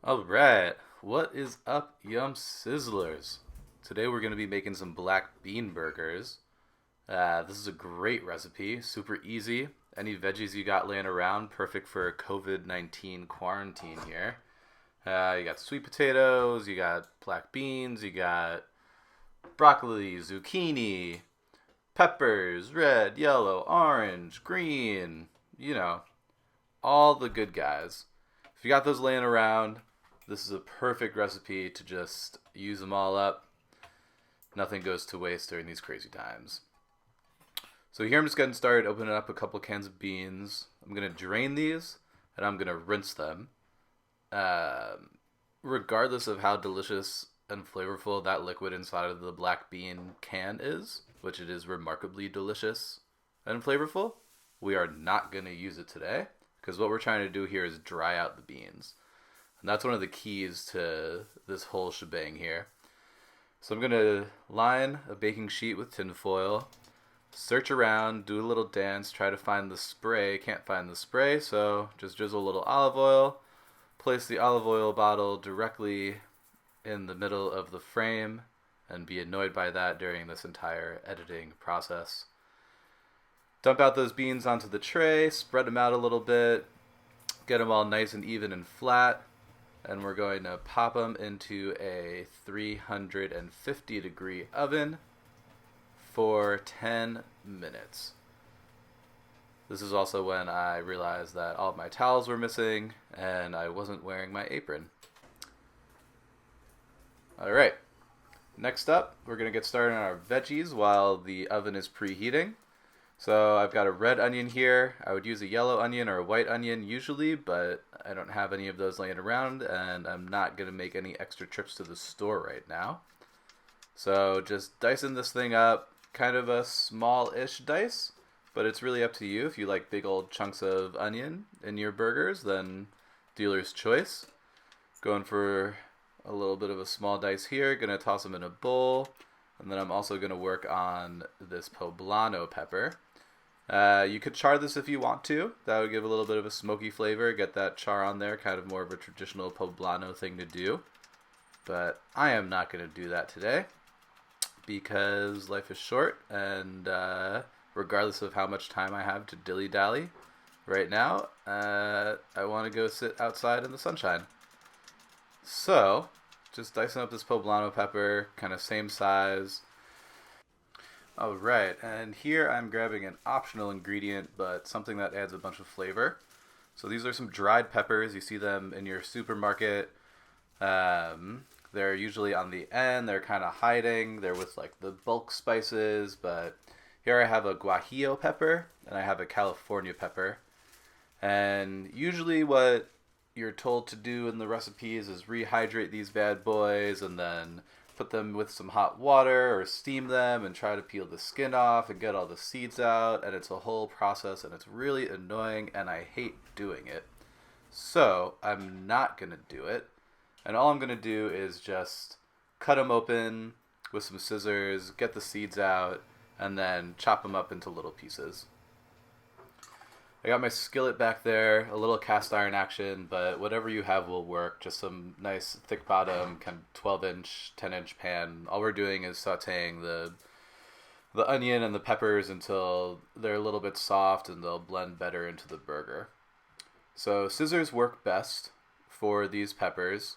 Alright, what is up, Yum Sizzlers? Today we're going to be making some black bean burgers. This is a great recipe, super easy. Any veggies you got laying around, perfect for COVID-19 quarantine here. You got sweet potatoes, you got black beans, you got broccoli, zucchini, peppers, red, yellow, orange, green, you know, all the good guys. If you got those laying around, this is a perfect recipe to just use them all up. Nothing goes to waste during these crazy times. So here I'm just getting started opening up a couple cans of beans. I'm going to drain these and I'm going to rinse them. Regardless of how delicious and flavorful that liquid inside of the black bean can is, which it is remarkably delicious and flavorful, we are not going to use it today because what we're trying to do here is dry out the beans. And that's one of the keys to this whole shebang here. So I'm going to line a baking sheet with tin foil, search around, do a little dance, try to find the spray. Can't find the spray, so just drizzle a little olive oil, place the olive oil bottle directly in the middle of the frame, and be annoyed by that during this entire editing process. Dump out those beans onto the tray, spread them out a little bit, get them all nice and even and flat, and we're going to pop them into a 350 degree oven for 10 minutes. This is also when I realized that all of my towels were missing and I wasn't wearing my apron. Alright, next up we're going to get started on our veggies while the oven is preheating. So I've got a red onion here. I would use a yellow onion or a white onion usually, but I don't have any of those laying around and I'm not going to make any extra trips to the store right now. So just dicing this thing up, kind of a small-ish dice, but it's really up to you. If you like big old chunks of onion in your burgers, then dealer's choice. Going for a little bit of a small dice here, going to toss them in a bowl, and then I'm also going to work on this poblano pepper. You could char this if you want to. That would give a little bit of a smoky flavor, get that char on there, kind of more of a traditional poblano thing to do. But I am not going to do that today because life is short, and regardless of how much time I have to dilly-dally right now, I want to go sit outside in the sunshine. So, just dicing up this poblano pepper, kind of same size. Alright, and here I'm grabbing an optional ingredient, but something that adds a bunch of flavor. So these are some dried peppers. You see them in your supermarket. They're usually on the end. They're kind of hiding. They're with like the bulk spices, but here I have a guajillo pepper and I have a California pepper. And usually what you're told to do in the recipes is rehydrate these bad boys and then put them with some hot water or steam them and try to peel the skin off and get all the seeds out, and it's a whole process and it's really annoying and I hate doing it. So I'm not going to do it, and all I'm going to do is just cut them open with some scissors, get the seeds out, and then chop them up into little pieces. I got my skillet back there, a little cast iron action, but whatever you have will work. Just some nice thick bottom, kind of 12-inch, 10-inch pan. All we're doing is sauteing the onion and the peppers until they're a little bit soft and they'll blend better into the burger. So scissors work best for these peppers.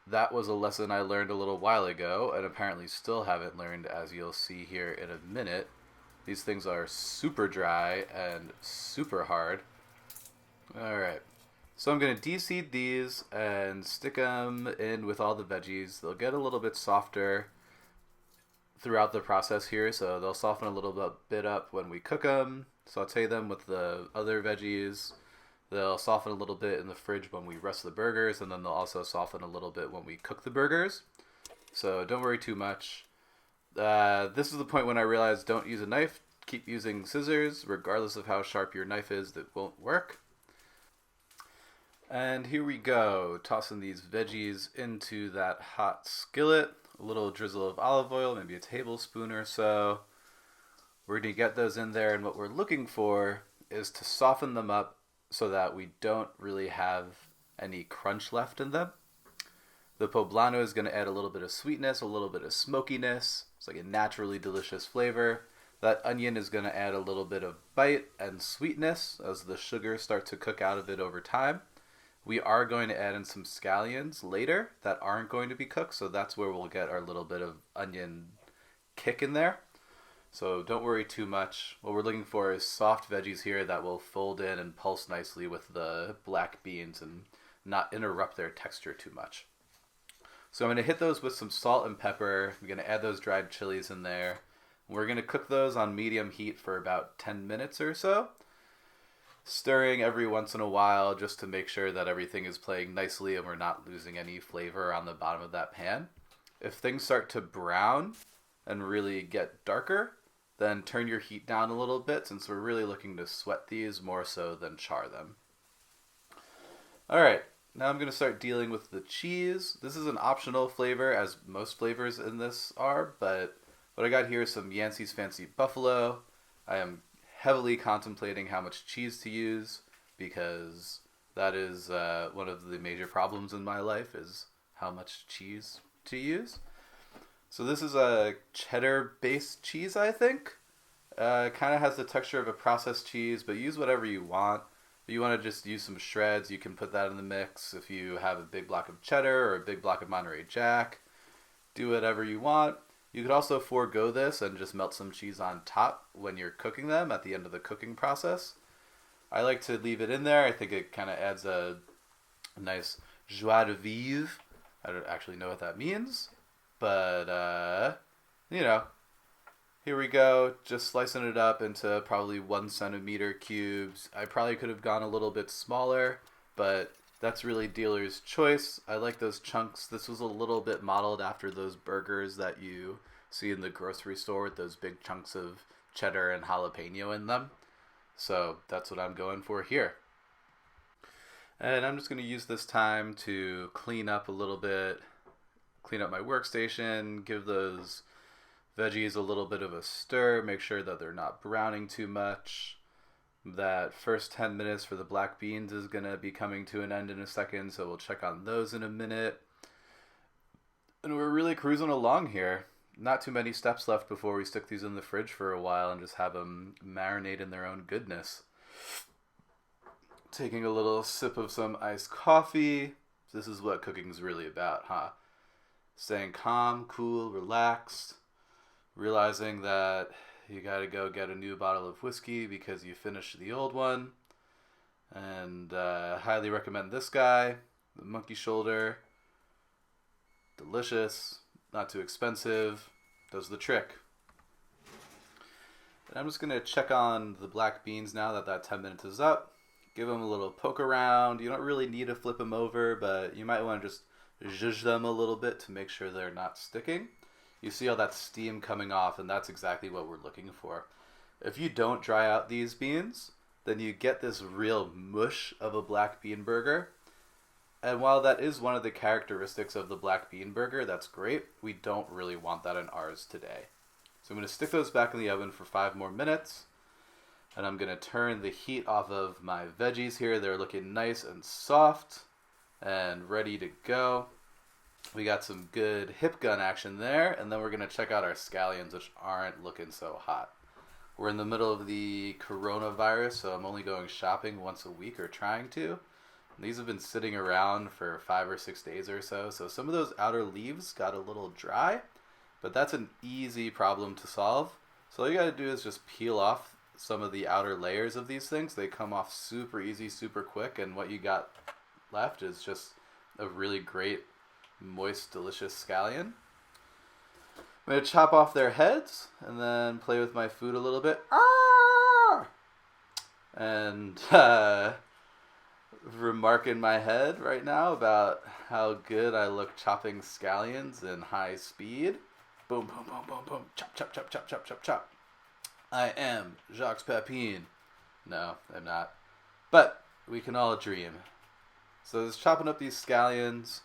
That was a lesson I learned a little while ago and apparently still haven't learned, as you'll see here in a minute. These things are super dry and super hard. Alright, so I'm going to de-seed these and stick them in with all the veggies. They'll get a little bit softer throughout the process here, so they'll soften a little bit up when we cook them. Saute them with the other veggies. They'll soften a little bit in the fridge when we rest the burgers, and then they'll also soften a little bit when we cook the burgers. So don't worry too much. This is the point when I realized don't use a knife, keep using scissors. Regardless of how sharp your knife is, that won't work. And here we go, tossing these veggies into that hot skillet. A little drizzle of olive oil, maybe a tablespoon or so. We're going to get those in there, and what we're looking for is to soften them up so that we don't really have any crunch left in them. The poblano is going to add a little bit of sweetness, a little bit of smokiness. It's like a naturally delicious flavor. That onion is going to add a little bit of bite and sweetness as the sugars start to cook out of it over time. We are going to add in some scallions later that aren't going to be cooked, so that's where we'll get our little bit of onion kick in there. So don't worry too much. What we're looking for is soft veggies here that will fold in and pulse nicely with the black beans and not interrupt their texture too much. So I'm going to hit those with some salt and pepper. I'm going to add those dried chilies in there. We're going to cook those on medium heat for about 10 minutes or so, stirring every once in a while just to make sure that everything is playing nicely and we're not losing any flavor on the bottom of that pan. If things start to brown and really get darker, then turn your heat down a little bit since we're really looking to sweat these more so than char them. Alright, now I'm going to start dealing with the cheese. This is an optional flavor, as most flavors in this are, but what I got here is some Yancey's Fancy Buffalo. I am heavily contemplating how much cheese to use because that is one of the major problems in my life is how much cheese to use. So this is a cheddar-based cheese, I think. It kind of has the texture of a processed cheese, but use whatever you want. If you want to just use some shreds, you can put that in the mix. If you have a big block of cheddar or a big block of Monterey Jack, do whatever you want. You could also forego this and just melt some cheese on top when you're cooking them at the end of the cooking process. I like to leave it in there. I think it kind of adds a nice joie de vivre. I don't actually know what that means, but here we go. Just slicing it up into probably 1 centimeter cubes. I probably could have gone a little bit smaller, but that's really dealer's choice. I like those chunks. This was a little bit modeled after those burgers that you see in the grocery store with those big chunks of cheddar and jalapeno in them. So that's what I'm going for here. And I'm just going to use this time to clean up a little bit, clean up my workstation, give those veggies a little bit of a stir, make sure that they're not browning too much. That first 10 minutes for the black beans is going to be coming to an end in a second, so we'll check on those in a minute. And we're really cruising along here. Not too many steps left before we stick these in the fridge for a while and just have them marinate in their own goodness. Taking a little sip of some iced coffee. This is what cooking's really about, huh? Staying calm, cool, relaxed. Realizing that you gotta go get a new bottle of whiskey because you finished the old one. And highly recommend this guy, the Monkey Shoulder. Delicious, not too expensive, does the trick. And I'm just gonna check on the black beans now that 10 minutes is up. Give them a little poke around. You don't really need to flip them over, but you might want to just zhuzh them a little bit to make sure they're not sticking. You see all that steam coming off, and that's exactly what we're looking for. If you don't dry out these beans, then you get this real mush of a black bean burger. And while that is one of the characteristics of the black bean burger, that's great, we don't really want that in ours today. So I'm going to stick those back in the oven for 5 more minutes. And I'm going to turn the heat off of my veggies here. They're looking nice and soft and ready to go. We got some good hip gun action there, and then we're going to check out our scallions, which aren't looking so hot. We're in the middle of the coronavirus, so I'm only going shopping once a week, or trying to. And these have been sitting around for 5 or 6 days or so, so some of those outer leaves got a little dry, but that's an easy problem to solve. So all you got to do is just peel off some of the outer layers of these things. They come off super easy, super quick, and what you got left is just a really great moist, delicious scallion. I'm going to chop off their heads and then play with my food a little bit. And remark in my head right now about how good I look chopping scallions in high speed. Boom, boom, boom, boom, boom. Chop, chop, chop, chop, chop, chop, chop. I am Jacques Pepin. No, I'm not. But we can all dream. So just chopping up these scallions.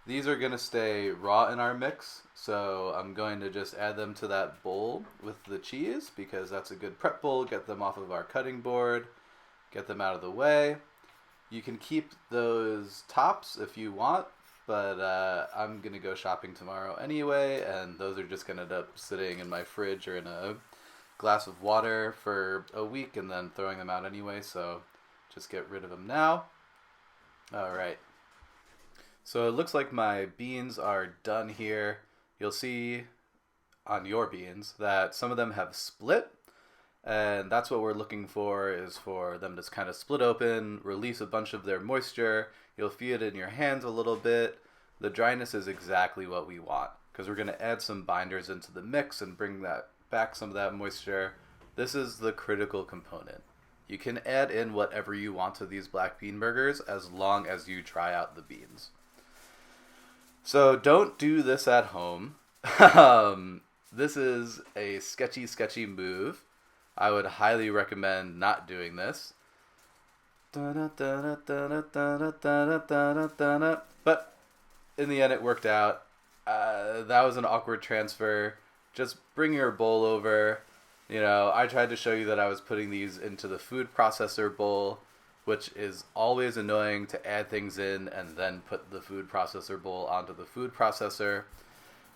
These are going to stay raw in our mix, so I'm going to just add them to that bowl with the cheese because that's a good prep bowl. Get them off of our cutting board, get them out of the way, You can keep those tops if you want, but I'm going to go shopping tomorrow anyway, and those are just going to end up sitting in my fridge or in a glass of water for a week and then throwing them out anyway, so just get rid of them now. All right. So it looks like my beans are done here. You'll see on your beans that some of them have split, and that's what we're looking for, is for them to kind of split open, release a bunch of their moisture. You'll feel it in your hands a little bit. The dryness is exactly what we want, because we're going to add some binders into the mix and bring that back, some of that moisture. This is the critical component. You can add in whatever you want to these black bean burgers as long as you dry out the beans. So don't do this at home. This is a sketchy move. I would highly recommend not doing this. But in the end, it worked out. That was an awkward transfer. Just bring your bowl over. I tried to show you that I was putting these into the food processor bowl, which is always annoying to add things in and then put the food processor bowl onto the food processor.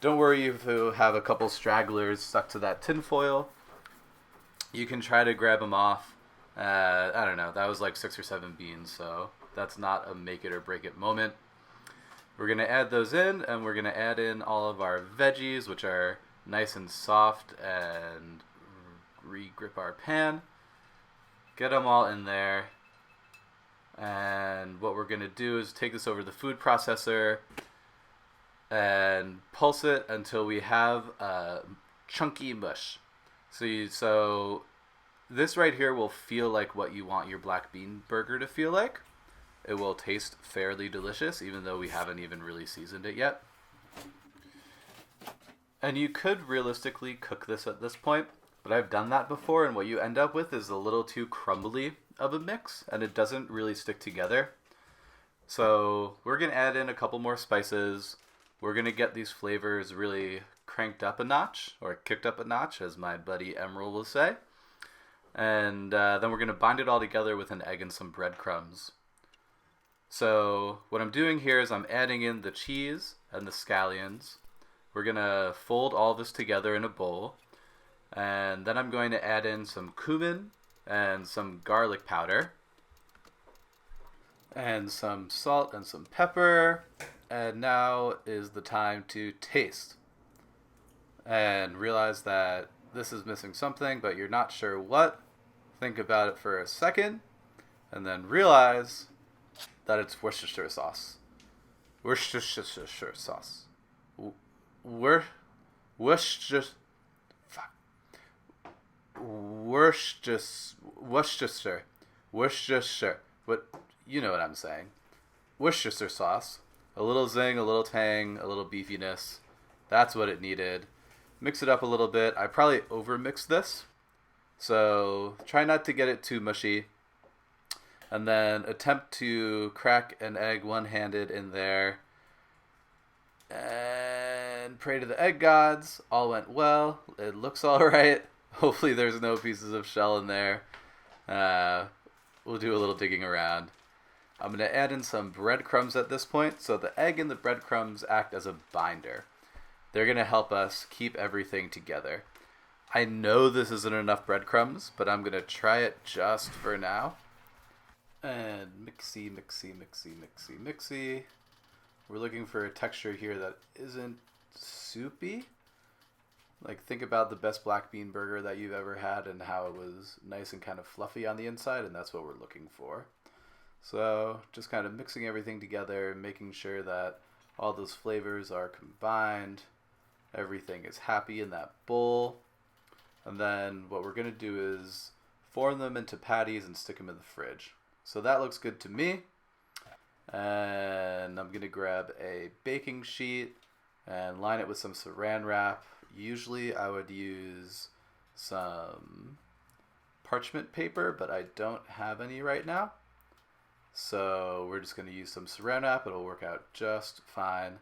Don't worry if you have a couple stragglers stuck to that tin foil. You can try to grab them off. I don't know. That was like 6 or 7 beans, so that's not a make it or break it moment. We're going to add those in, and we're going to add in all of our veggies, which are nice and soft, and re-grip our pan. Get them all in there. And what we're going to do is take this over the food processor and pulse it until we have a chunky mush. So this right here will feel like what you want your black bean burger to feel like. It will taste fairly delicious, even though we haven't even really seasoned it yet. And you could realistically cook this at this point, but I've done that before, and what you end up with is a little too crumbly of a mix, and it doesn't really stick together. So we're going to add in a couple more spices. We're going to get these flavors really cranked up a notch, or kicked up a notch, as my buddy Emerald will say. And then we're going to bind it all together with an egg and some breadcrumbs. So what I'm doing here is I'm adding in the cheese and the scallions. We're going to fold all this together in a bowl. And then I'm going to add in some cumin and some garlic powder. And some salt and some pepper. And now is the time to taste. And realize that this is missing something, but you're not sure what. Think about it for a second. And then realize that it's Worcestershire sauce. Worcestershire sauce. Worcestershire. What, you know what I'm saying. Worcestershire sauce. A little zing, a little tang, a little beefiness. That's what it needed. Mix it up a little bit. I probably overmixed this, so try not to get it too mushy. And then attempt to crack an egg one-handed in there. And pray to the egg gods. All went well. It looks all right. Hopefully there's no pieces of shell in there. We'll do a little digging around. I'm going to add in some breadcrumbs at this point. So the egg and the breadcrumbs act as a binder. They're going to help us keep everything together. I know this isn't enough breadcrumbs, but I'm going to try it just for now. And mixy. We're looking for a texture here that isn't soupy. Like, think about the best black bean burger that you've ever had and how it was nice and kind of fluffy on the inside, and that's what we're looking for. So just kind of mixing everything together, making sure that all those flavors are combined. Everything is happy in that bowl. And then what we're going to do is form them into patties and stick them in the fridge. So that looks good to me. And I'm going to grab a baking sheet and line it with some saran wrap. Usually I would use some parchment paper, but I don't have any right now. So we're just going to use some saran wrap. It'll work out just fine.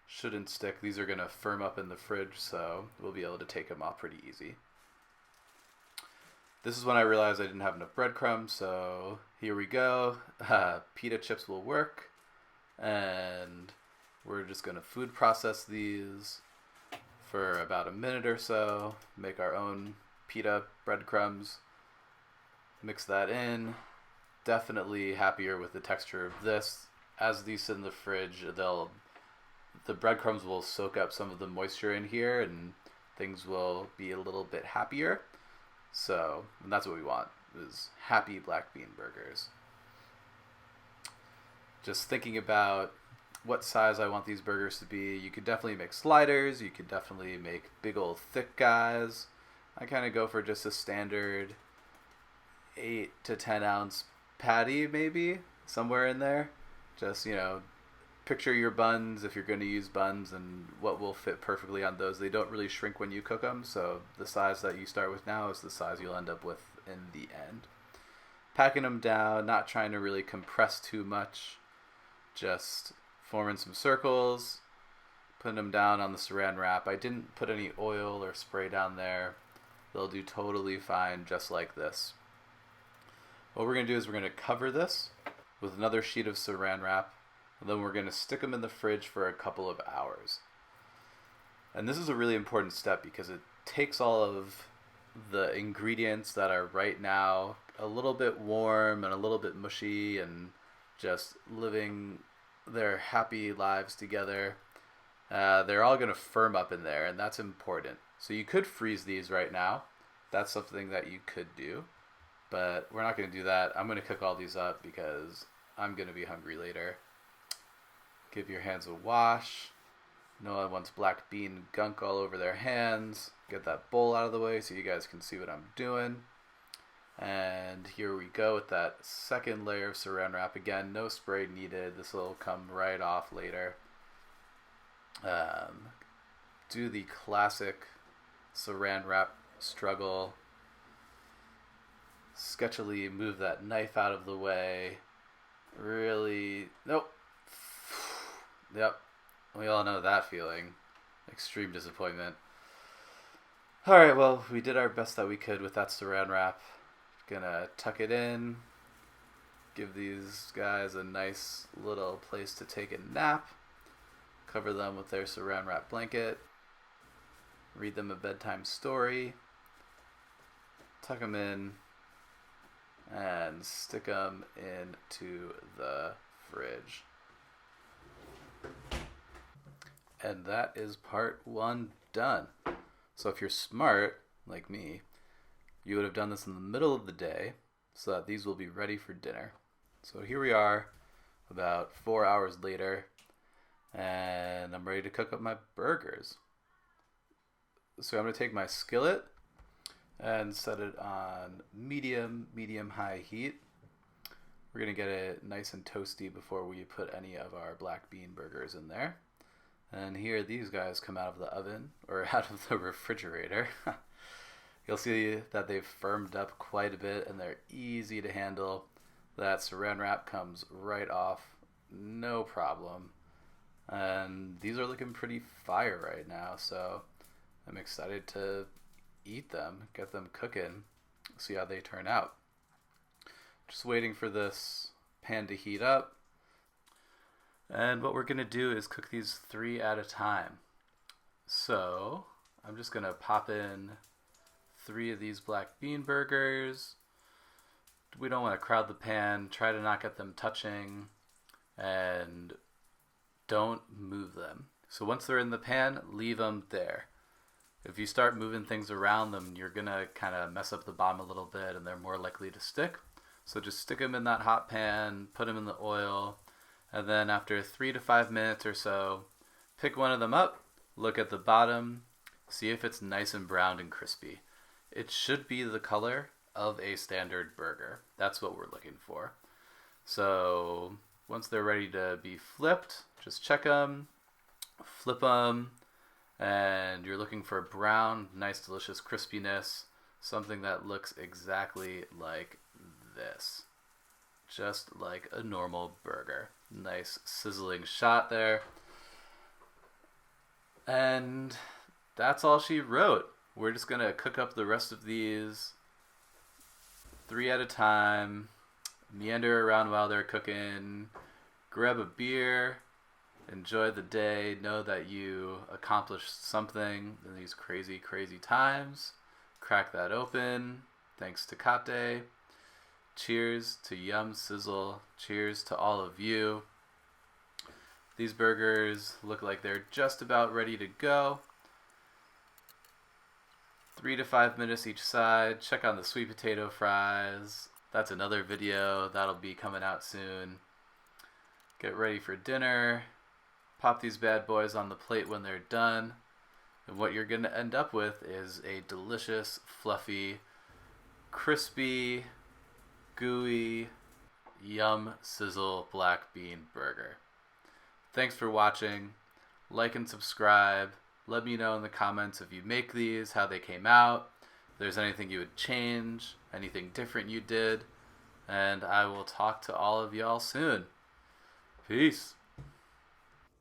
Shouldn't stick. These are going to firm up in the fridge, so we'll be able to take them off pretty easy. This is when I realized I didn't have enough breadcrumbs, so here we go. Pita chips will work. And we're just going to food process these for about a minute or so. Make our own pita breadcrumbs. Mix that in. Definitely happier with the texture of this. As these sit in the fridge, the breadcrumbs will soak up some of the moisture in here and things will be a little bit happier. So, and that's what we want, is happy black bean burgers. Just thinking about what size I want these burgers to be. You could definitely make sliders. You could definitely make big old thick guys. I kind of go for just a standard 8 to 10 ounce patty, maybe somewhere in there. Just, picture your buns if you're going to use buns and what will fit perfectly on those. They don't really shrink when you cook them, so the size that you start with now is the size you'll end up with in the end. Packing them down, not trying to really compress too much, just forming some circles, putting them down on the saran wrap. I didn't put any oil or spray down there. They'll do totally fine just like this. What we're going to do is we're going to cover this with another sheet of saran wrap, and then we're going to stick them in the fridge for a couple of hours. And this is a really important step because it takes all of the ingredients that are right now a little bit warm and a little bit mushy and just living their happy lives together. They're all going to firm up in there, and that's important. So you could freeze these right now. That's something that you could do, but we're not going to do that. I'm going to cook all these up because I'm going to be hungry later. Give your hands a wash. No one wants black bean gunk all over their hands. Get that bowl out of the way so you guys can see what I'm doing. And here we go with that second layer of saran wrap. Again, no spray needed. This will come right off later. Do the classic saran wrap struggle. Sketchily move that knife out of the way. Really, nope. Yep, we all know that feeling. Extreme disappointment. Alright, well, we did our best that we could with that saran wrap. Gonna tuck it in. Give these guys a nice little place to take a nap. Cover them with their saran wrap blanket. Read them a bedtime story. Tuck them in. And stick them into the fridge. And that is part 1 done. So if you're smart, like me, you would have done this in the middle of the day so that these will be ready for dinner. So here we are about 4 hours later, and I'm ready to cook up my burgers. So I'm going to take my skillet and set it on medium-high heat. We're going to get it nice and toasty before we put any of our black bean burgers in there. And here these guys come out of the oven, or out of the refrigerator. You'll see that they've firmed up quite a bit and they're easy to handle. That saran wrap comes right off, no problem. And these are looking pretty fire right now, so I'm excited to eat them, get them cooking, see how they turn out. Just waiting for this pan to heat up. And what we're going to do is cook these 3 at a time. So I'm just going to pop in 3 of these black bean burgers. We don't want to crowd the pan. Try to not get them touching. And don't move them. So once they're in the pan, leave them there. If you start moving things around them, you're going to kind of mess up the bottom a little bit and they're more likely to stick. So just stick them in that hot pan, put them in the oil, and then after 3 to 5 minutes or so, pick one of them up, look at the bottom, see if it's nice and browned and crispy. It should be the color of a standard burger. That's what we're looking for. So once they're ready to be flipped, just check them, flip them, and you're looking for brown, nice, delicious crispiness, something that looks exactly like this. Just like a normal burger. Nice sizzling shot there. And that's all she wrote. We're just going to cook up the rest of these 3 at a time. meander around while they're cooking, grab a beer, enjoy the day, know that you accomplished something in these crazy, crazy times. Crack that open. Thanks to Kate. Cheers to Yum Sizzle. Cheers to all of you. These burgers look like they're just about ready to go. 3 to 5 minutes each side. Check on the sweet potato fries. That's another video. That'll be coming out soon. Get ready for dinner. Pop these bad boys on the plate when they're done. And what you're going to end up with is a delicious, fluffy, crispy, gooey, yum sizzle black bean burger. Thanks for watching. Like and subscribe. Let me know in the comments if you make these, how they came out, if there's anything you would change, anything different you did, and I will talk to all of y'all soon. Peace.